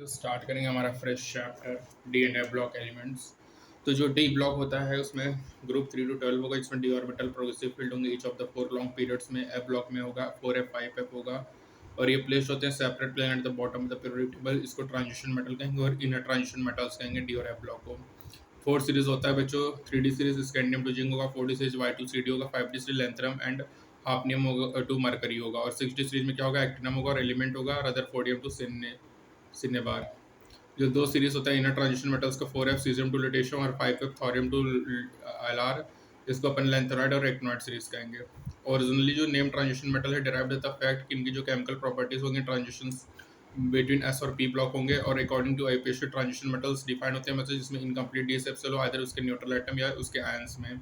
जो स्टार्ट करेंगे हमारा fresh chapter D and F block elements. तो जो डी ब्लॉक होता है उसमें ग्रुप 3 to 12 होगा, इसमें डी ऑर्बिटल प्रोग्रेसिव फील्ड होंगे each of the 4 long periods में। एफ ब्लॉक में होगा 4f 5f होगा और ये प्लेस होते हैं separate plane at the bottom of the periodic table. इसको ट्रांजिशन मेटल कहेंगे और इनर ट्रांजिशन मेटल्स कहेंगे डी और एफ ब्लॉक को। 4 सीरीज होता है बच्चों, 3D series scandium to zinc होगा, 4D सीरीज Y2CD होगा, 5D सीरीज लेंथरम एंड हाफनियम होगा टू मरकरी होगा और 6D सीरीज में क्या होगा, एक्टिनम होगा और एलिमेंट होगा रदरफोर्डियम टू सिन्नेबार। जो 2 सीरीज होता है इनर ट्रांजिशन मेटल्स का 4f सीजियम टू लुटेशियम और 5f थोरियम टू एलआर, इसको अपन लेंथेराइड और एक्टिनॉइड सीरीज कहेंगे। ओरिजिनली जो नेम ट्रांजिशन मेटल है डिराइव्ड द फैक्ट कि इनकी जो केमिकल प्रॉपर्टीज होंगी ट्रांजिशंस बिटवीन एस और पी ब्लॉक होंगे और according to IPSC transition metals defined होते हैं मतलब जिसमें इनकम्प्लीट डी सेप्सल हो आइदर उसके न्यूट्रल एटम या उसके आयंस में।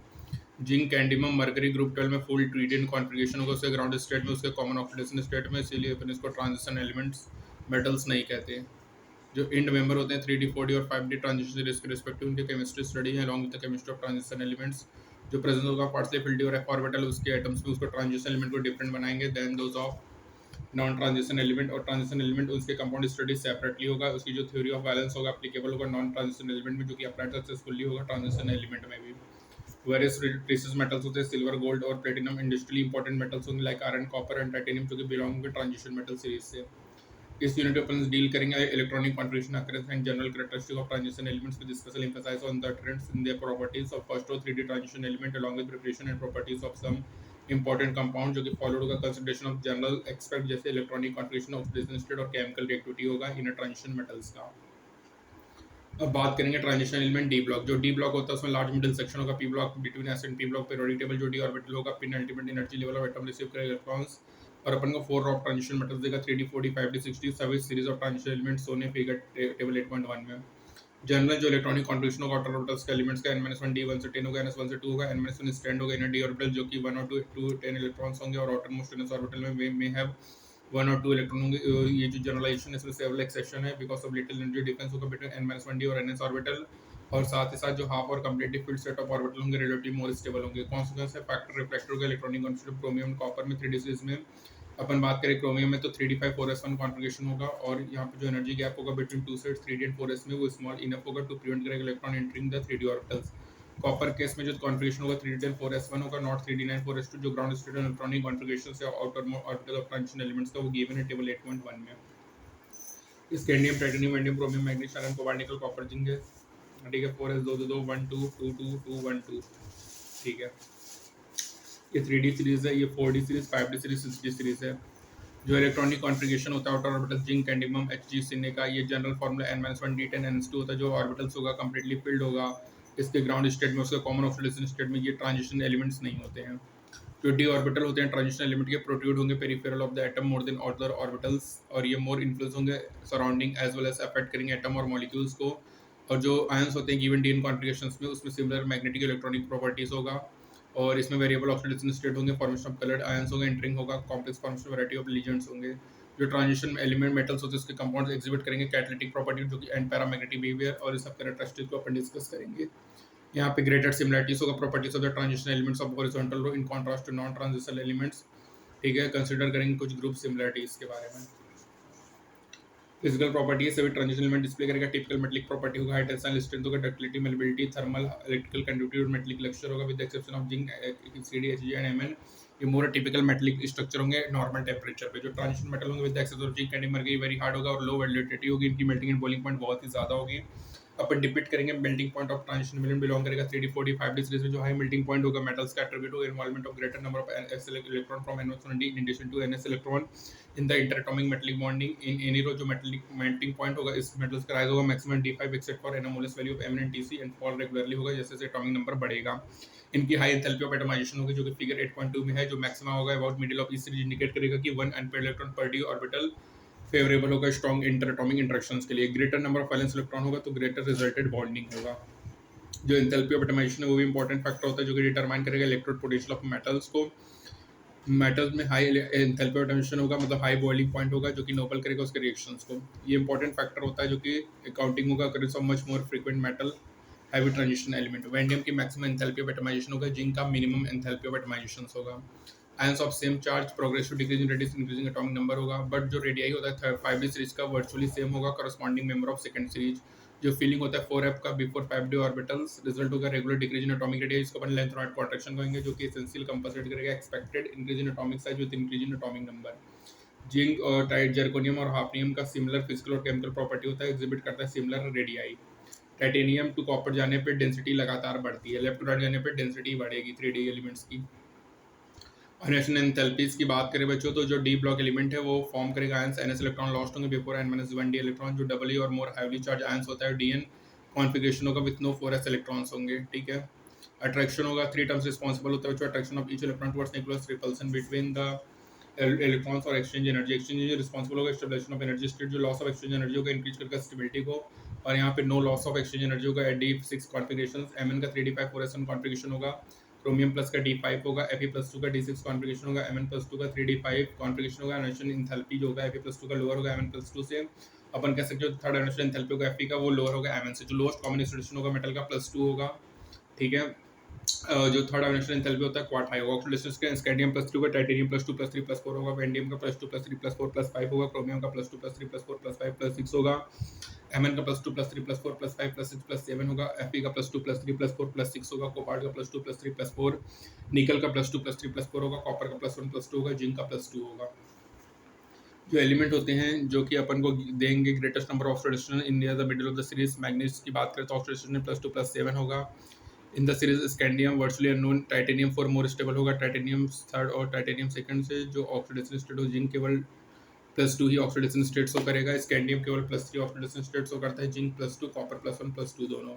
जिंक कैंडियम मरकरी ग्रुप 12 में फुल ट्रीडियन कॉन्फ़िगरेशन होगा, उसके ग्राउंड स्टेट में उसके कॉमन ऑक्सीडेशन स्टेट में, इसीलिए अपन इसको ट्रांजिशन एलिमेंट्स मेटल्स नहीं कहते। जो इंड मेंबर होते हैं 3D 4D और 5D ट्रांजिशन सीरीज के रिस्पेक्टिव उनकी केमिस्ट्री स्टडी है along with the chemistry of transition elements. जो प्रेजेंस होगा पार्सली फिल्ड और एफ ऑर्बिटल उसके एटम्स में उसको ट्रांजिशन एलिमेंट को डिफरेंट बनाएंगे than those of non transition element. और ट्रांजिशन एलिमेंट उसके कंपाउंड स्टडी सेपरेटली होगा, उसकी जो थ्योरी ऑफ बैलेंस होगा एप्लीकेबल होगा नॉन ट्रांजिशन एलिमेंट में जो कि अप्लाइड सक्सेसफुली होगा ट्रांजिशन एलिमेंट में भी। वेरियस प्रीसियस मेटल्स होते हैं सिल्वर गोल्ड और प्लेटिनम, इंडस्ट्रियली इंपॉर्टेंट मेटल्स होंगे like iron copper and titanium जो कि बिलोंग होंगे ट्रांजिशन मेटल सीरीज से। इस यूनिट में अपन डील करेंगे electronic configuration occurrence and general characteristic of transition elements with special emphasis on the trends in their properties of first और 3D transition element along with preparation and properties of some important compound जो कि followed होगा consideration of general aspect जैसे electronic configuration oxidation state और chemical reactivity होगा inner transition metals का। अब बात करेंगे ट्रांजिशन एलिमेंट डी ब्लॉक। जो डी ब्लॉक होता है उसमें लार्ज मिडिल सेक्शन होगा, P block between S and P block periodic table, जो डी ऑर्बिटल होगा, pin ultimate energy level of atom receive करेगा इलेक्ट्रॉन्स और अपन को 4 रॉक ट्रांजिशन मेटल्स देगा 3D 4D 5D 6D सभी सीरीज ऑफ ट्रांजिशन एलिमेंट्स सोने figure table 8.1 में। General जो इलेक्ट्रॉनिक कॉन्फ़िगरेशन होगा आउटर ऑर्बिटल्स के एलिमेंट्स का n-1 d1 से 10 होगा, n-1 से 2 होगा, n-1 स्टैंड होगा इनर डी ऑर्बिटल जो कि 1 और 2 10 इलेक्ट्रॉन्स होंगे और आउटर मोस्ट एनएस ऑर्बिटल में हैव 1 और 2 इलेक्ट्रॉन होंगे। ये जो जनरलाइजेशन है इसमें सेवरल एक्सेप्शन है because of little energy difference होगा बिटवीन n-1 d और ns ऑर्बिटल और साथ ही साथ जो हाफ और completely field set of orbital होंगे रिलेटिवली मोर स्टेबल होंगे। कॉन्सिक्वेंस है फैक्टर रिफ्लेक्टर होगा इलेक्ट्रॉनिक कॉन्फिगरेशन क्रोमियम कॉपर में 3D सीरीज में। अपन बात करें क्रोमियम में तो 3d5 4s1 कॉन्फ़िगरेशन होगा और यहाँ पे जो एनर्जी गैप होगा between two sets 3d and 4s में वो स्मॉल इनफ होगा टू प्रिवेंट करेगा electron entering the 3D orbitals. Copper case में जो कॉन्फ़िगरेशन होगा 3d10 4s1 होगा नॉट 3d9 4s2 जो ग्राउंड स्टेट इलेक्ट्रॉनिक कॉन्फ़िगरेशन से outer orbital of transition elements का वो गिवन है टेबल 8.1 में। Scandium titanium indium chromium manganese iron cobalt nickel copper zinc है, ठीक है। 4s 2 2 2 1 2 2 2 2 1 2, ठीक है। ये 3D सीरीज है, ये 4D series 5D series 6D series है। जो इलेक्ट्रॉनिक कॉन्फ़िगरेशन होता है आउटर ऑर्बिटल जिंक कैंडियम Hg सिने का, ये general formula n-1 d10 ns2 होता है जो ऑर्बिटल्स होगा कंप्लीटली फिल्ड होगा, इसके ग्राउंड स्टेट में उसका कॉमन ऑक्सीडेशन स्टेट में ये ट्रांजिशन एलिमेंट्स नहीं होते हैं। जो डी ऑर्बिटल होते हैं ट्रांजिशन एलिमेंट के प्रोट्रूड होंगे peripheral of the atom more than other orbitals और ये मोर इन्फ्लुएंस होंगे surrounding as well as affect करेंगे एटम और मॉलिक्यूल्स को। और जो आयंस होते हैं गिवन डी इन कॉन्फ़िगरेशंस में उसमें सिमिलर मैग्नेटिक इलेक्ट्रॉनिक प्रॉपर्टीज होगा और इसमें वेरिएबल ऑक्सीडेशन स्टेट होंगे, फॉर्मेशन ऑफ कलर्ड आयंस होंगे, एंटरिंग होगा, complex formation variety of legends होंगे। जो ट्रांजिशन एलिमेंट मेटल्स होते हैं उसके कंपाउंड्स एग्जिबिट करेंगे कैटालिटिक प्रॉपर्टी जो कि एंड पैरामैग्नेटिक बिहेवियर और इस सब कैरेक्टरिस्टिक्स को अपन डिस्कस करेंगे। यहाँ पे ग्रेटर सिमिलरिटीज होगा properties of the transition elements of horizontal row in contrast to non transition elements, ठीक है। कंसीडर करेंगे कुछ ग्रुप सिमिलरिटीज के बारे में। फिजिकल प्रॉपर्टी सभी ट्रांजिशन एलिमेंट डिस्प्ले करेगा, टिपिकल मेटलिक प्रॉपर्टी होगा, हाई टेंसाइल स्ट्रेंथ होगा, ductility, malleability, thermal, electrical conductivity और मेटलिक लेक्चर होगा with the exception of zinc CD Hg and Mn। ये मोर टिपिकल मेटलिक स्ट्रक्चर होंगे नॉर्मल टेंपरेचर पे। जो ट्रांजिशन मेटल होंगे with the exception of zinc and mercury very hard होगा और लो validity होगी, इनकी मेल्टिंग एंड बॉइलिंग पॉइंट बहुत ही ज्यादा होगी। अपन डिपिक्ट करेंगे melting point of transition element belong करेगा 3D 4D 5D सीरीज में। जो हाई मेल्टिंग पॉइंट होगा मेटल्स का एट्रीब्यूट होगा involvement of greater number of s electron from n-1 d in addition to ns electron in the interatomic metallic bonding in any row. जो metallic melting point होगा इस metals का rise होगा maximum d5 except for nmol's value of Mn and Tc and fall regularly होगा जैसे जैसे atomic number बढ़ेगा। इनकी हाई एंथैल्पी ऑफ एटमाइजेशन होगी जो कि फिगर 8.2 में है। जो मैक्सिमम होगा about middle of E series indicate करेगा कि 1 अनपेयर्ड इलेक्ट्रॉन पर डी ऑर्बिटल फेवरेबल होगा स्ट्रॉन्ग इंटरएटॉमिक इंटरेक्शंस के लिए। Greater number of valence electron होगा तो ग्रेटर रिजल्टेड बॉन्डिंग होगा। जो एंथैल्पी ऑफ एटमाइजेशन है वो भी इंपॉर्टेंट फैक्टर होता है जो कि डिटरमाइन करेगा इलेक्ट्रोड पोटेंशियल ऑफ मेटल्स को। मेटल्स में हाई एंथैल्पी ऑफ एटमाइजेशन होगा मतलब हाई बॉइलिंग पॉइंट होगा जो कि नोबल करेगा उसके रिएक्शंस को। ये इंपॉर्टेंट फैक्टर होता है जो कि अकाउंटिंग होगा occurrence of much more frequent metal heavy transition element. Vanadium की मैक्सिमम एंथैल्पी ऑफ एटमाइजेशन होगा, जिंक का मिनिमम एंथैल्पी ऑफ एटमाइजेशन होगा। Ions of same charge progressive decrease in radius increasing atomic number होगा, but जो radii होता है 5D series का virtually same होगा corresponding member of second series. जो फीलिंग होता है 4f का बिफोर 5D ऑर्बिटल्स, रिजल्ट होगा regular decrease in atomic radius, इसको अपन लेंथ नॉट कॉन्ट्रैक्शन कहेंगे, जो कि एसेंशियल कंपनसेट करेगा expected increase in atomic size with increase in atomic number. Zinc और टाइट जर्कोनियम और हाफनियम का सिमिलर फिजिकल और केमिकल प्रॉपर्टी होता है, एग्जिबिट करता है similar radii. Titanium to copper जाने पे डेंसिटी लगातार बढ़ती है, लेफ्ट टू राइट जाने पे डेंसिटी बढ़ेगी 3D एलिमेंट्स की। अनशन एंथैल्पीज की बात करें बच्चों, तो जो डी ब्लॉक एलिमेंट है वो फॉर्म करेगा आयंस, एनएस इलेक्ट्रॉन लॉस्ट होंगे बिफोर n-1 डी इलेक्ट्रॉन। जो डबल और मोर हाईली चार्ज आयंस होता है डीएन कॉन्फिगरेशन होगा विथ नो 4s इलेक्ट्रॉन्स होंगे, ठीक है। अट्रैक्शन होगा 3 टर्म्स रिस्पॉन्सिबल होता है बच्चों, attraction of each electron towards nucleus, repulsion between the electrons और एक्सचेंज एनर्जी। एक्सचेंज रिस्पॉन्सिबल होगा स्टेबलाइजेशन ऑफ एनर्जी स्टेट, जो लॉस ऑफ एक्सचेंज एनर्जी होगा इंक्रीज करके स्टेबिलिटी को, और यहाँ पे no loss of exchange energy होगा एट D6 कॉन्फिगरेशन। Mn का 3D5 4s1 कॉन्फिगरेशन होगा, क्रोमियम प्लस का D5 होगा, Fe+2 का D6 कॉन्फिगरेशन होगा, Mn+2 का 3D5 कॉन्फिगरेशन होगा। एनर्जी एंथैल्पी जो होगा Fe+2 का लोअर होगा Mn+2 से, अपन कह सकते हो थर्ड एनर्जी एंथैल्पी होगा Fe का, वो लोअर होगा Mn से। जो लोएस्ट कॉमन एक्सप्रेशन होगा मेटल का +2 होगा, ठीक है। जो थर्ड एनर्जी एंथैल्पी होता है क्वार्ट हाई होगा। ऑक्सीडेशन का स्कैंडियम +3 होगा, टाइटेनियम +2 +3 +4 होगा, वेंडियम का +2 +3 +4 +5 होगा, क्रोमियम का +2 +3 +4 +5 +6 होगा, Mn का +2 +3 +4 +5 +6 +7 होगा, Fe का +2 +3 +4 +6 होगा, कोबाल्ट का +2 +3 +4, निकल का +2 +3 +4 होगा, कॉपर का +1 +2 होगा, जिंक का +2 होगा। जो एलिमेंट होते हैं जो कि अपन को देंगे greatest number of oxidation in the middle of the series, manganese की बात करें तो ऑक्सीडेशन में +2 +7 होगा। In the series scandium virtually unknown, titanium 4 more stable होगा, टाइटेनियम थर्ड और टाइटेनियम सेकंड से। जो ऑक्सीडेशन स्टेट हो, जिंक केवल +2 ही ऑक्सीडेशन स्टेट शो करेगा, स्कैंडियम केवल +3 ऑक्सीडेशन स्टेट शो करता है, जिंक +2, कॉपर +1 +2 दोनों।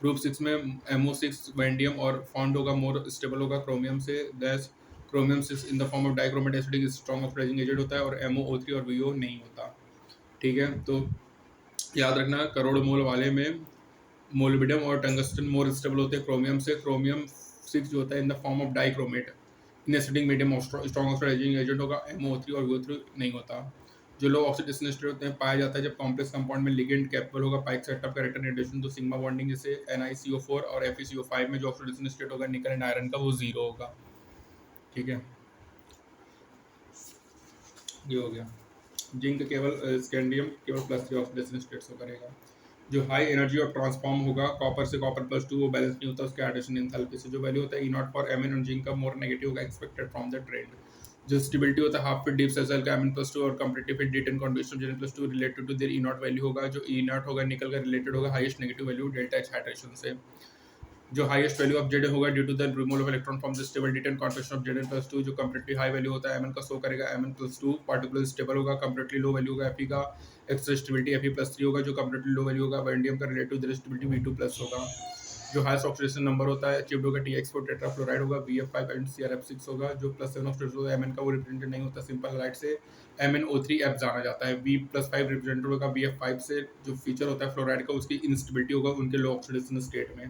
ग्रुप 6 में MO6 वैंडियम और फॉन्ड होगा, मोर स्टेबल होगा क्रोमियम से, thus chromium 6 in the form of dichromate acidic strong oxidising agent होता है, और MoO3 और VO नहीं होता, ठीक है। तो याद रखना करोड़ मोल वाले में मोलिब्डेनम और टंगस्टन मोर स्टेबल होते हैं क्रोमियम से। क्रोमियम 6 जो होता है in the form of dichromate in acidic medium strong oxidising agent होगा, MoO3 और VO3 नहीं होता। जो लो ऑक्सीडेशन स्टेट होते हैं पाया जाता है जब कॉम्प्लेक्स कंपाउंड में लिगेंड कैपेबल होगा पाइक सेटअप का रिटर्न रेडिएशन, तो सिग्मा बॉन्डिंग जैसे NiCO4 और FeCO5 में जो ऑक्सीडेशन स्टेट होगा निकल एंड आयरन का वो 0 होगा, ठीक है। ये हो गया। जिंक केवल स्कैंडियम केवल +3 ऑक्सीडेशन स्टेट शो करेगा। जो हाई एनर्जी और ट्रांसफॉर्म होगा कॉपर से कॉपर +2, वो बैलेंस नहीं होता उसके एडिशन एंथैल्पी से। जो वैल्यू होता है E0 फॉर Mn और जिंक का मोर नेगेटिव होगा एक्सपेक्टेड फ्रॉम द ट्रेंड। जो स्टेबिलिटी होता है हाफ फिट डीप सेल का Mn+2 और completely filled D10 contribution Zn+2 related to their E0 value होगा। जो E0 होगा निकल का रिलेटेड होगा highest negative value delta H hydration से। जो हाईएस्ट वैल्यू ऑफ Zn होगा due to the removal of electron from the stable D10 configuration of Zn+2। जो completely high value होता है Mn का शो करेगा Mn+2 पार्टिकुलर स्टेबल होगा। Completely low value होगा Fe का एक्स्ट्रा स्टेबिलिटी Fe+3 होगा। जो कंप्लीटली लो वैल्यू होगा वैंडियम का रिलेटिव स्टेबिलिटी V2+ होगा। जो हाईएस्ट ऑक्सीडेशन नंबर होता है अचीव्ड होगा TX4 टेट्राफ्लोराइड होगा, VF5 एंड CrF6 होगा। जो +7 ऑक्सीडेशन होगा Mn का वो रिप्रेजेंटेड नहीं होता सिंपल लाइट से, MnO3F जाना जाता है। V+5 रिप्रेजेंटेड होगा VF5 से। जो फीचर होता है फ्लोराइड का उसकी इंस्टेबिलिटी होगा उनके लो ऑक्सीडेशन स्टेट में,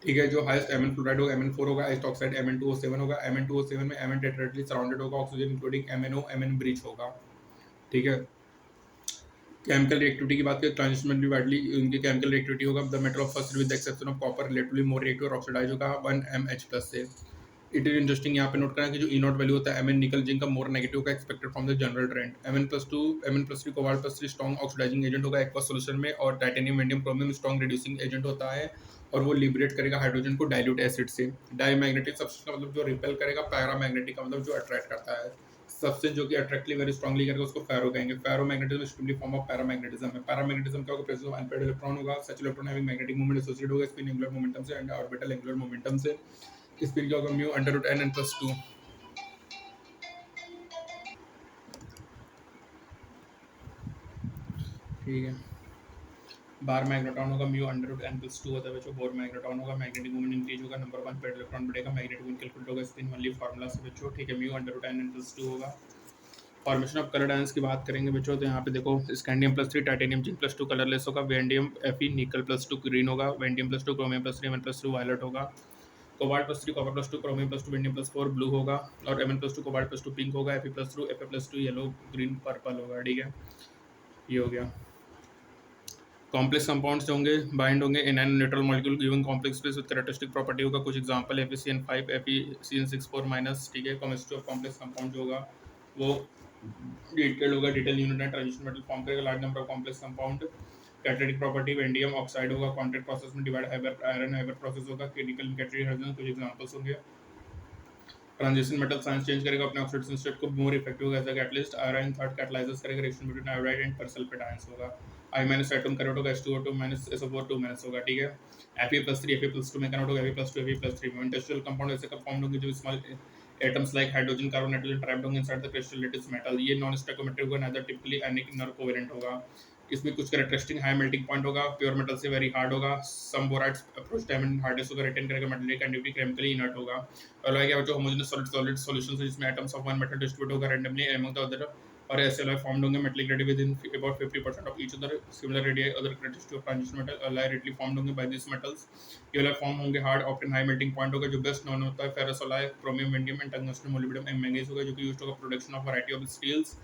ठीक है। जो हाईएस्ट Mn फ्लोराइड होगा Mn4 होगा, हाईएस्ट ऑक्साइड Mn2O7 होगा। Mn2O7 में Mn टेट्राहेड्रली सराउंडेड होगा oxygen including MnO Mn bridge होगा, ठीक है। केमिकल रिएक्टिविटी की बात करें ट्रांजिशन वाइडली उनकी केमिकल रिएक्टिविटी होगा the metal of first with the exception of copper relatively more reactive और ऑक्सीडाइज होगा 1mH+ से। इट इज इंटरेस्टिंग यहाँ पे नोट करना कि जो E0 वैल्यू होता है Mn निकल जिंक का मोर नेगेटिव का expected from the general trend. Mn+2 Mn+3 कोबाल्ट+3 स्ट्रॉन्ग ऑक्सीडाइजिंग एजेंट होगा एक्वा सॉल्यूशन में, और titanium vanadium chromium strong reducing agent होता है और वो लिबरेट करेगा हाइड्रोजन को डाइल्यूट एसिड से। डायमैग्नेटिक सब्सटेंस का मतलब जो रिपेल करेगा, पैरामैग्नेटिक का मतलब जो अट्रैक्ट करता है। सबसे जो कि अट्रैक्टली वेरी स्ट्रांगली करेगा उसको फेरो कहेंगे। Ferromagnetism stably form of paramagnetism है। पैरामैग्नेटिज्म क्या होगा, प्रेजेंस ऑफ अनपेयर्ड इलेक्ट्रॉन होगा, such electron having magnetic moment associated होगा स्पिन एंगुलर मोमेंटम से एंड ऑर्बिटल एंगुलर मोमेंटम से। स्पिन क्या होगा μ√n+2, ठीक है। बार मैग्नेटॉन होगा μ√n+2 होता है बच्चों। बोर मैग्नेटॉन होगा, मैग्नेटिक मोमेंट इंक्रीज होगा, नंबर 1 पेड इलेक्ट्रॉन बढ़ेगा, मैग्नेटिक मोमेंट कैलकुलेट होगा स्पिन वाली फार्मूला से बच्चों, ठीक है। μ√n+2 होगा। फॉर्मेशन ऑफ कलर आयंस की बात करेंगे बच्चों, तो यहाँ पे देखो स्कैंडियम +3 टाइटेनियम जिंक +2 कलरलेस होगा, वेंडियम Fe निकल +2 ग्रीन होगा, वेंडियम +2 क्रोमियम +3 Mn+2 वायलेट होगा, कोबाल्ट +3 कॉपर +2 क्रोमियम +2 वेंडियम +4 ब्लू होगा, और Mn+2 कोबाल्ट +2 पिंक होगा, Fe+2 येलो ग्रीन पर्पल होगा, ठीक है। ये हो गया। कॉम्प्लेक्स कंपाउंड्स जो होंगे बाइंड होंगे in an neutral molecule given complex space with characteristic property होगा। कुछ एग्जांपल FeCN5 FeCN64 माइनस, ठीक है। केमिस्ट्री ऑफ कॉम्प्लेक्स कंपाउंड जो होगा वो डिटेल होगा, detail unit and transition metal form करेगा large number of complex compound. Catalytic property vanadium oxide होगा, कॉन्टैक्ट प्रोसेस में डिवाइड आयरन हाइबर प्रोसेस होगा। केमिकल कैटालिटिक हाइड्रोजन कुछ एग्जांपल्स होंगे। ट्रांजिशन मेटल साइंस चेंज करेगा अपने ऑक्सीडेशन स्टेट को more effective as a catalyst. Iron third catalyses करेगा reaction between iodide and persulphate ions होगा। I माइनस एटम कन्वर्ट होगा H2O2 minus SO4 2 minus होगा, ठीक है। Fe+3 Fe+2 में कन्वर्ट होगा Fe+2 Fe+3 में। इंडस्ट्रियल कंपाउंड ऐसे कंपाउंड होंगे जो small atoms like hydrogen carbon nitrogen trapped होंगे inside the crystal lattice metal. ये नॉन स्टोइकोमेट्रिक होगा, neither typically ionic nor covalent होगा। इसमें कुछ कैरेक्टरिस्टिक हाई मेल्टिंग पॉइंट होगा, प्योर मेटल से वेरी हार्ड होगा। Some borides approach diamond hardest होगा, रिटेन करेगा मेटेलिक कंडक्टिविटी, केमिकली इनर्ट होगा। अलॉय क्या बच्चों होमोजेनस सॉलिड सॉलिड सॉल्यूशंस है जिसमें atoms of one metal distribute होगा रैंडमली अमंग द अदर, और ऐसे अलॉय फॉर्म्ड होंगे metallic ready within about 50% of each other similar radii other characteristic of transition metal alloy readily formed होंगे by this metals. ये alloy form होंगे hard often high melting point होगा। जो best known होता है ferrous alloy, chromium vanadium and tungsten molybdenum and manganese होगा, जो कि यूज्ड होगा production of variety of steels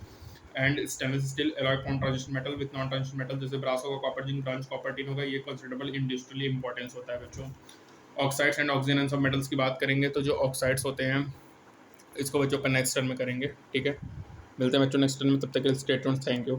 and stainless steel. Alloy form transition metal with non transition metal जैसे brass होगा, copper zinc branch copper tin होगा। ये considerable industrially importance होता है बच्चों। Oxides and oxygen of metals की बात करेंगे तो जो ऑक्साइड्स होते हैं इसको बच्चों अपन नेक्स्ट टर्म में करेंगे, ठीक है। मिलते हैं बच्चों नेक्स्ट टर्म में, तब तक के लिए स्टे ट्यून्ड, थैंक यू।